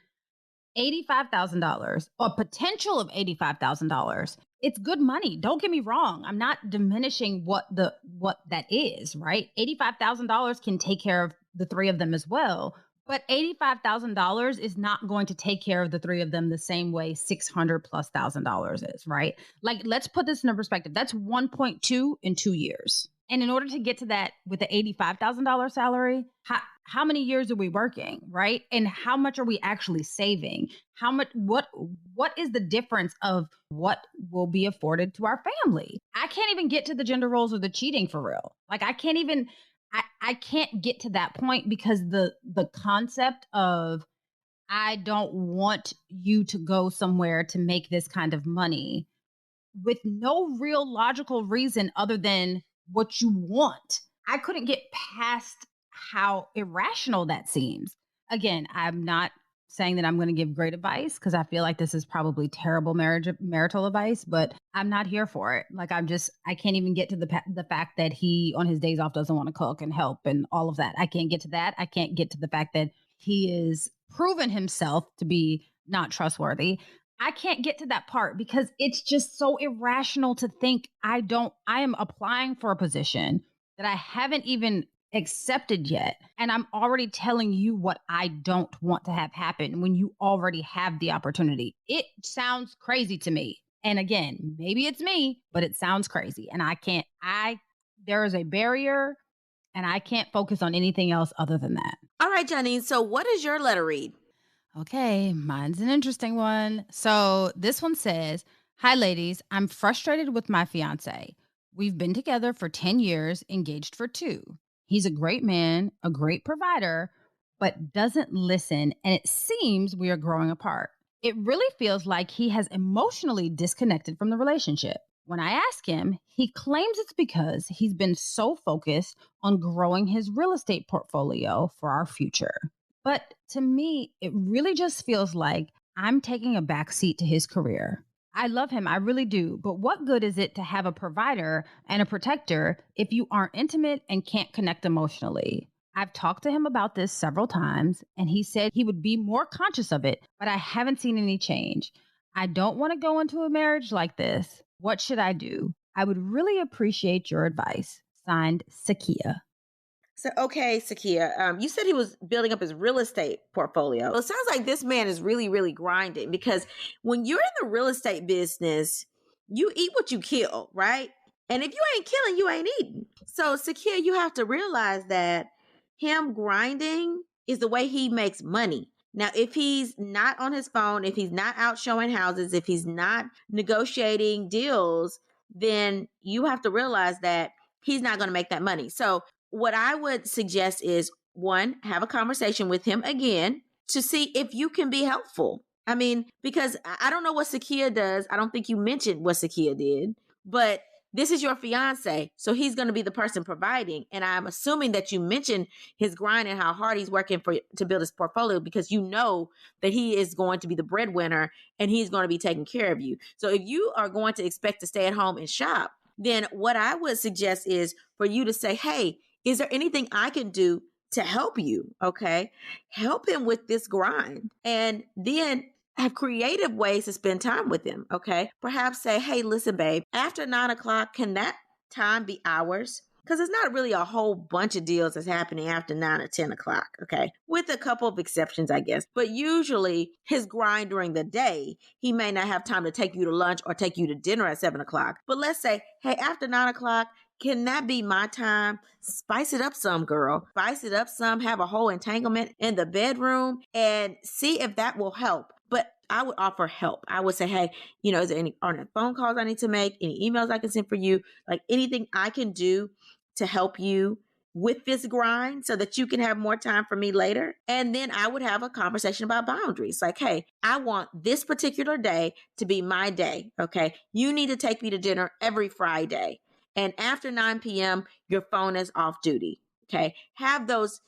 $85,000, a potential of $85,000. It's good money. Don't get me wrong. I'm not diminishing what that is, right? $85,000 can take care of the three of them as well. But $85,000 is not going to take care of the three of them the same way $600,000+ is, right? Like, let's put this in perspective. That's 1.2 in 2 years. And in order to get to that with the $85,000 salary, how many years are we working, right? And how much are we actually saving? How much? What is the difference of what will be afforded to our family? I can't even get to the gender roles or the cheating for real. Like, I can't get to that point, because the concept of, I don't want you to go somewhere to make this kind of money with no real logical reason other than what you want. I couldn't get past how irrational that seems. Again, I'm not saying that I'm going to give great advice, because I feel like this is probably terrible marital advice, but I'm not here for it. Like, I can't even get to the fact that he on his days off doesn't want to cook and help and all of that. I can't get to that. I can't get to the fact that he is proven himself to be not trustworthy. I can't get to that part, because it's just so irrational to think I am applying for a position that I haven't even accepted yet, and I'm already telling you what I don't want to have happen when you already have the opportunity. It sounds crazy to me. And again, maybe it's me, but it sounds crazy. And there is a barrier, and I can't focus on anything else other than that. All right, Janine. So what is your letter read? Okay, mine's an interesting one. So this one says, "Hi, ladies. I'm frustrated with my fiance. We've been together for 10 years, engaged for 2. He's a great man, a great provider, but doesn't listen, and it seems we are growing apart. It really feels like he has emotionally disconnected from the relationship. When I ask him, he claims it's because he's been so focused on growing his real estate portfolio for our future. But to me, it really just feels like I'm taking a backseat to his career. I love him, I really do. But what good is it to have a provider and a protector if you aren't intimate and can't connect emotionally? I've talked to him about this several times, and he said he would be more conscious of it, but I haven't seen any change. I don't want to go into a marriage like this. What should I do? I would really appreciate your advice." Signed, Sakia. So, okay, Sakia, you said he was building up his real estate portfolio. Well, it sounds like this man is really, really grinding, because when you're in the real estate business, you eat what you kill, right? And if you ain't killing, you ain't eating. So, Sakia, you have to realize that him grinding is the way he makes money. Now, if he's not on his phone, if he's not out showing houses, if he's not negotiating deals, then you have to realize that he's not going to make that money. So what I would suggest is, one, have a conversation with him again to see if you can be helpful. I mean, because I don't know what Sakia does. I don't think you mentioned what Sakia did, but this is your fiance, so he's going to be the person providing. And I'm assuming that you mentioned his grind and how hard he's working to build his portfolio, because you know that he is going to be the breadwinner and he's going to be taking care of you. So if you are going to expect to stay at home and shop, then what I would suggest is for you to say, hey, is there anything I can do to help you? Okay. Help him with this grind. And then have creative ways to spend time with him. Okay. Perhaps say, hey, listen, babe, after 9 o'clock, can that time be ours? Because it's not really a whole bunch of deals that's happening after 9 or 10 o'clock. Okay. With a couple of exceptions, I guess. But usually his grind during the day, he may not have time to take you to lunch or take you to dinner at 7 o'clock. But let's say, hey, after 9 o'clock, can that be my time? Spice it up some, girl. Spice it up some. Have a whole entanglement in the bedroom and see if that will help. But I would offer help. I would say, hey, is there are there phone calls I need to make? Any emails I can send for you? Like anything I can do to help you with this grind so that you can have more time for me later. And then I would have a conversation about boundaries. Like, hey, I want this particular day to be my day. Okay. You need to take me to dinner every Friday. And after 9 p.m., your phone is off duty. Okay. Have those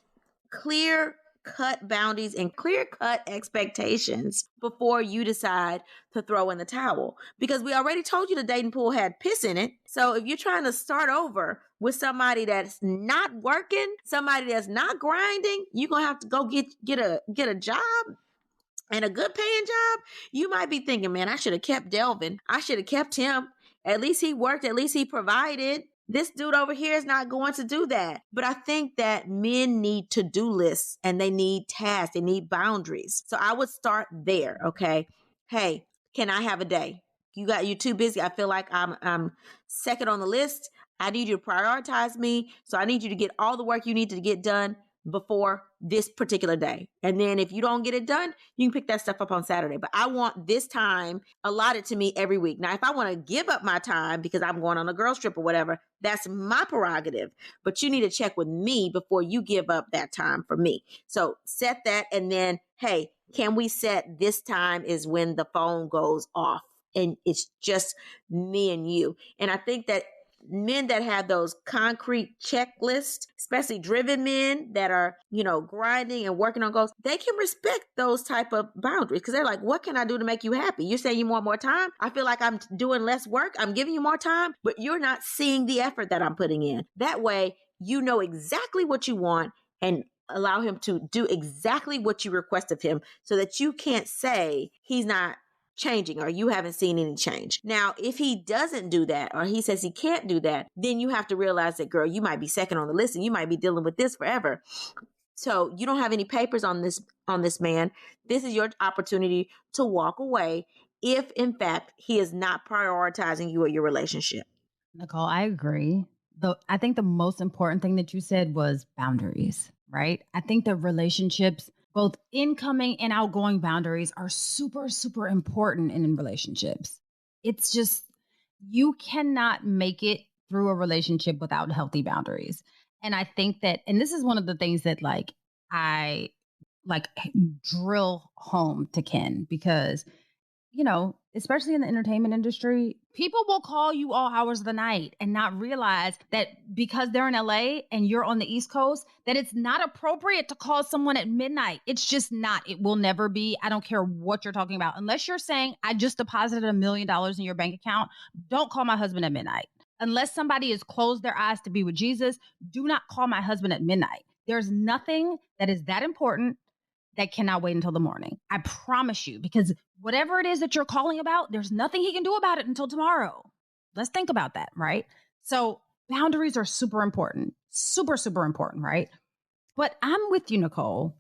clear cut boundaries and clear cut expectations before you decide to throw in the towel, because we already told you the dating pool had piss in it. So if you're trying to start over with somebody that's not working, somebody that's not grinding, you're going to have to go get a job and a good paying job. You might be thinking, man, I should have kept Delvin. I should have kept him. At least he worked. At least he provided. This dude over here is not going to do that. But I think that men need to-do lists and they need tasks. They need boundaries. So I would start there. Okay. Hey, can I have a day? You're too busy. I feel like I'm second on the list. I need you to prioritize me. So I need you to get all the work you need to get done before this particular day. And then if you don't get it done, you can pick that stuff up on Saturday. But I want this time allotted to me every week. Now, if I want to give up my time because I'm going on a girls trip or whatever, that's my prerogative. But you need to check with me before you give up that time for me. So set that. And then, hey, can we set this time is when the phone goes off and it's just me and you. And I think that men that have those concrete checklists, especially driven men that are, grinding and working on goals, they can respect those type of boundaries because they're like, what can I do to make you happy? You're saying you want more time? I feel like I'm doing less work. I'm giving you more time, but you're not seeing the effort that I'm putting in. That way, you know exactly what you want and allow him to do exactly what you request of him so that you can't say he's not changing or you haven't seen any change. Now, if he doesn't do that or he says he can't do that, then you have to realize that, girl, you might be second on the list and you might be dealing with this forever. So you don't have any papers on this man. This is your opportunity to walk away if, in fact, he is not prioritizing you or your relationship. Nicole, I agree. I think the most important thing that you said was boundaries, right? I think that relationships, both incoming and outgoing boundaries, are super, super important in relationships. It's just, you cannot make it through a relationship without healthy boundaries. And I think that, and this is one of the things that I drill home to Ken, because, especially in the entertainment industry, people will call you all hours of the night and not realize that because they're in LA and you're on the East Coast, that it's not appropriate to call someone at midnight. It's just not. It will never be. I don't care what you're talking about. Unless you're saying, I just deposited $1 million in your bank account, don't call my husband at midnight. Unless somebody has closed their eyes to be with Jesus, do not call my husband at midnight. There's nothing that is that important that cannot wait until the morning. I promise you, because whatever it is that you're calling about, there's nothing he can do about it until tomorrow. Let's think about that, right? So boundaries are super important, super, super important, right? But I'm with you, Nicole.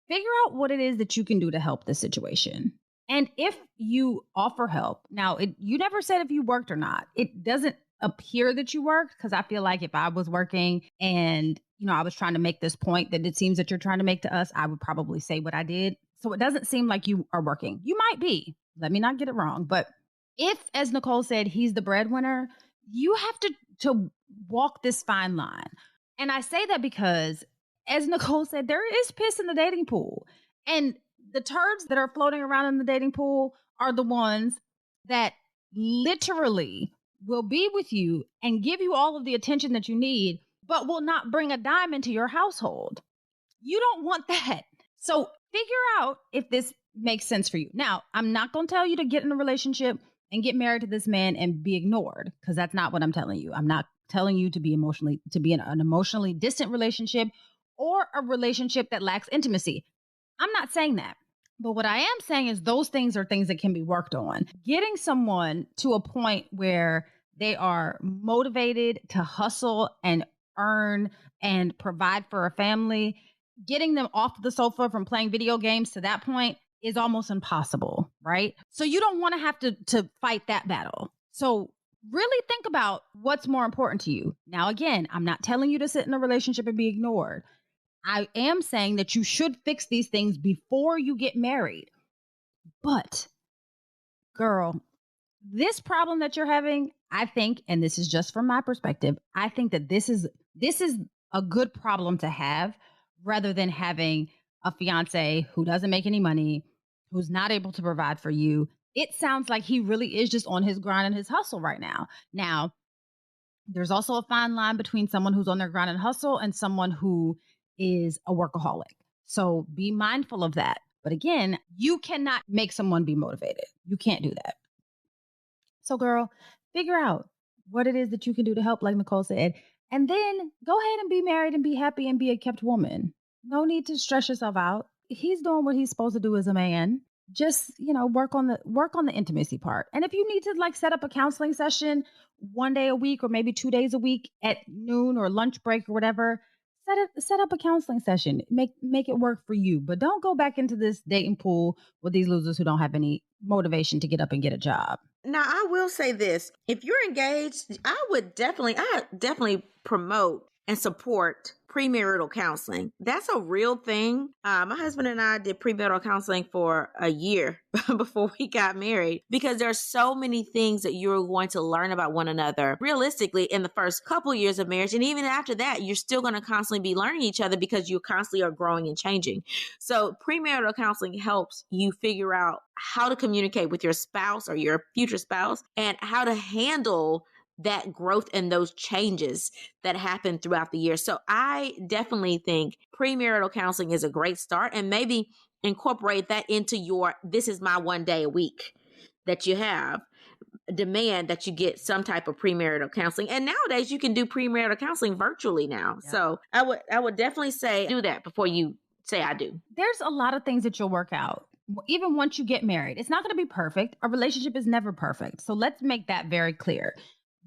Figure out what it is that you can do to help the situation. And if you offer help, now you never said if you worked or not. It doesn't appear that you worked, because I feel like if I was working and I was trying to make this point that it seems that you're trying to make to us, I would probably say what I did. So it doesn't seem like you are working. You might be. Let me not get it wrong. But if, as Nicole said, he's the breadwinner, you have to walk this fine line. And I say that because, as Nicole said, there is piss in the dating pool. And the turds that are floating around in the dating pool are the ones that literally will be with you and give you all of the attention that you need, but will not bring a dime into your household. You don't want that. So figure out if this makes sense for you. Now, I'm not going to tell you to get in a relationship and get married to this man and be ignored, because that's not what I'm telling you. I'm not telling you to be in an emotionally distant relationship or a relationship that lacks intimacy. I'm not saying that. But what I am saying is those things are things that can be worked on. Getting someone to a point where they are motivated to hustle and earn and provide for a family, getting them off the sofa from playing video games to that point is almost impossible, right? So you don't want to have to fight that battle. So really think about what's more important to you. Now, again, I'm not telling you to sit in a relationship and be ignored. I am saying that you should fix these things before you get married. But, girl, this problem that you're having, I think, and this is just from my perspective, I think that this is a good problem to have rather than having a fiance who doesn't make any money, who's not able to provide for you. It sounds like he really is just on his grind and his hustle right now. Now, there's also a fine line between someone who's on their grind and hustle and someone who is a workaholic. So be mindful of that. But again, you cannot make someone be motivated. You can't do that. So, girl, figure out what it is that you can do to help, like Nicole said, and then go ahead and be married and be happy and be a kept woman. No need to stress yourself out. He's doing what he's supposed to do as a man. Just, work on the intimacy part. And if you need to set up a counseling session one day a week or maybe 2 days a week at noon or lunch break or whatever, set up a counseling session. Make it work for you. But don't go back into this dating pool with these losers who don't have any motivation to get up and get a job. Now, I will say this. If you're engaged, I definitely promote and support premarital counseling. That's a real thing. My husband and I did premarital counseling for a year before we got married, because there are so many things that you're going to learn about one another realistically in the first couple of years of marriage. And even after that, you're still going to constantly be learning each other because you constantly are growing and changing. So premarital counseling helps you figure out how to communicate with your spouse or your future spouse and how to handle that growth and those changes that happen throughout the year. So I definitely think premarital counseling is a great start, and maybe incorporate that into your, this is my one day a week that you have. Demand that you get some type of premarital counseling. And nowadays you can do premarital counseling virtually now. Yeah. So I would definitely say do that before you say I do. There's a lot of things that you'll work out. Even once you get married, it's not going to be perfect. A relationship is never perfect. So let's make that very clear.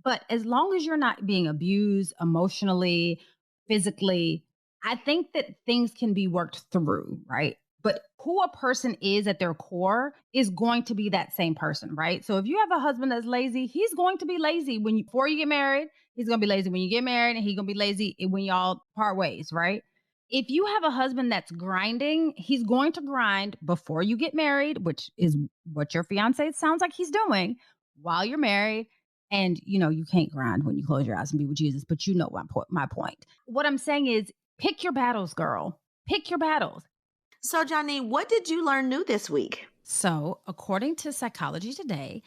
But as long as you're not being abused emotionally, physically, I think that things can be worked through, right? But who a person is at their core is going to be that same person, right? So if you have a husband that's lazy, he's going to be lazy before you get married. He's going to be lazy when you get married, and he's going to be lazy when y'all part ways, right? If you have a husband that's grinding, he's going to grind before you get married, which is what your fiance sounds like he's doing while you're married. And, you can't grind when you close your eyes and be with Jesus, but you know my point. What I'm saying is pick your battles, girl. Pick your battles. So, Janine, what did you learn new this week? So, according to Psychology Today,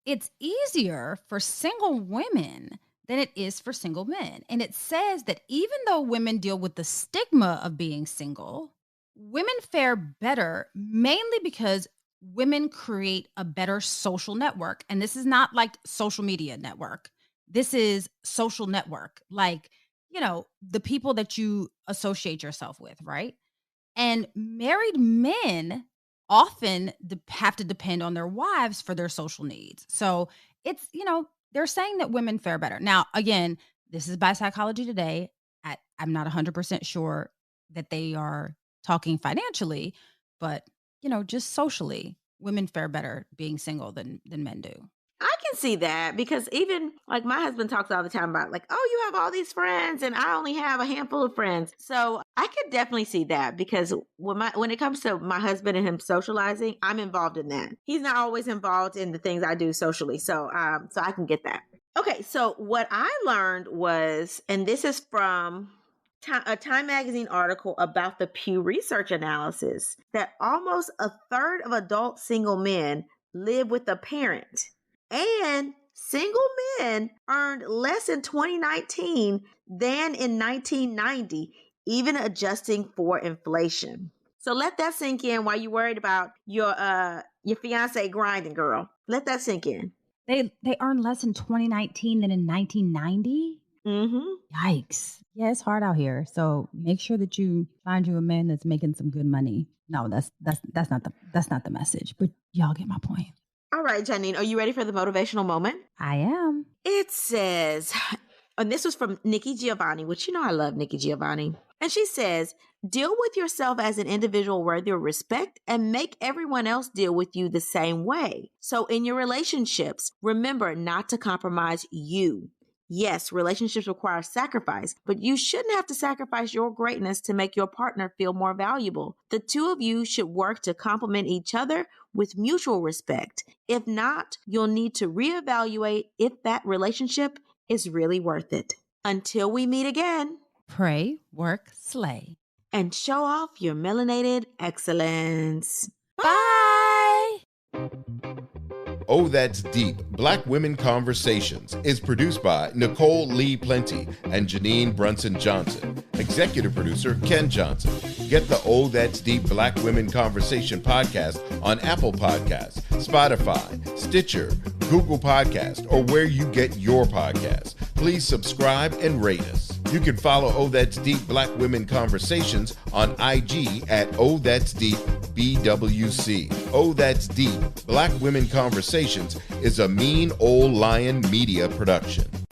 it's easier for single women than it is for single men. And it says that even though women deal with the stigma of being single, women fare better mainly because women create a better social network. And this is not like social media network. This is social network, like, the people that you associate yourself with, right? And married men often have to depend on their wives for their social needs. So it's, they're saying that women fare better. Now, again, this is by Psychology Today. I'm not 100% sure that they are talking financially, but just socially, women fare better being single than men do. I can see that, because even like my husband talks all the time about you have all these friends and I only have a handful of friends. So I could definitely see that, because when it comes to my husband and him socializing, I'm involved in that. He's not always involved in the things I do socially. So I can get that. Okay. So what I learned was, and this is from a Time Magazine article about the Pew Research analysis, that almost a third of adult single men live with a parent, and single men earned less in 2019 than in 1990, even adjusting for inflation. So let that sink in while you're worried about your fiance grinding, girl. Let that sink in. They earned less in 2019 than in 1990? Mm-hmm. Yikes. Yeah, it's hard out here. So make sure that you find you a man that's making some good money. No, that's not the message, but y'all get my point. All right, Janine, are you ready for the motivational moment? I am. It says, and this was from Nikki Giovanni, which you know I love Nikki Giovanni. And she says, deal with yourself as an individual worthy of respect and make everyone else deal with you the same way. So in your relationships, remember not to compromise you. Yes, relationships require sacrifice, but you shouldn't have to sacrifice your greatness to make your partner feel more valuable. The two of you should work to complement each other with mutual respect. If not, you'll need to reevaluate if that relationship is really worth it. Until we meet again. Pray, work, slay. And show off your melanated excellence. Bye! Oh, That's Deep, Black Women Conversations is produced by Nicole Lee Plenty and Janine Brunson Johnson. Executive producer, Ken Johnson. Get the Oh, That's Deep, Black Women Conversation podcast on Apple Podcasts, Spotify, Stitcher, Google Podcast, or where you get your podcasts. Please subscribe and rate us. You can follow Oh, That's Deep, Black Women Conversations on IG at Oh, That's Deep, BWC. Oh, That's Deep, Black Women Conversations is a Mean Old Lion Media production.